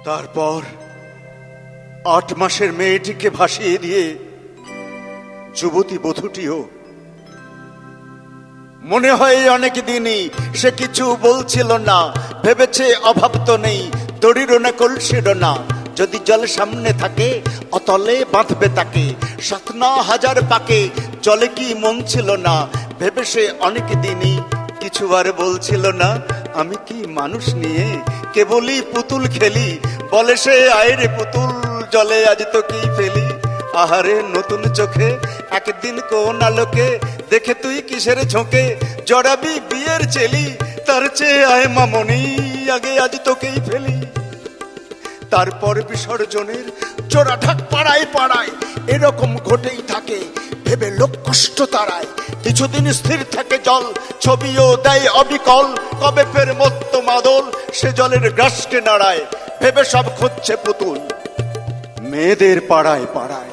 তারপর 8 মাসের মেয়েটিকে ভাসিয়ে দিয়ে যুবতী বধূটিও মনে হয় অনেক দিনই সে কিছু বলছিল না, ভেবেছে অভাব তো নেই, দড়িরও না কলসিরও না, যদি জল সামনে থাকে অতলে বাঁধবে তাকে, 7,000 পাকে জলে কি মন ছিল না, ভেবে সে অনেক দিনই কিছু আর বলছিল না। আমি কি মানুষ নিয়ে কেবলই পুতুল খেলি, বলে সে আয়রে পুতুল জলে আজ তো কি ফেলি। আহারে নতুন চোখে একদিন কোন আলোকে দেখে তুই কিসের ঝোঁকে, জড়াবি বিয়ের চেলি, তার চেয়ে আয় মামনি আগে আজ তোকেই ফেলি। তারপর বিসর্জনের জোড়া ঢাক পাড়ায় পাড়ায় এরকম ঘটেই থাকে, ভেবে লোক কষ্ট তারায়, কিছুদিন স্থির থাকে জল, ছবিও দেয় অবিকল, কবে ফের মত্ত মাদল সে জলের গ্রাসকে নাড়ায়, ভেবে সব খুঁজছে পুতুল মেয়েদের পাড়ায় পাড়ায়।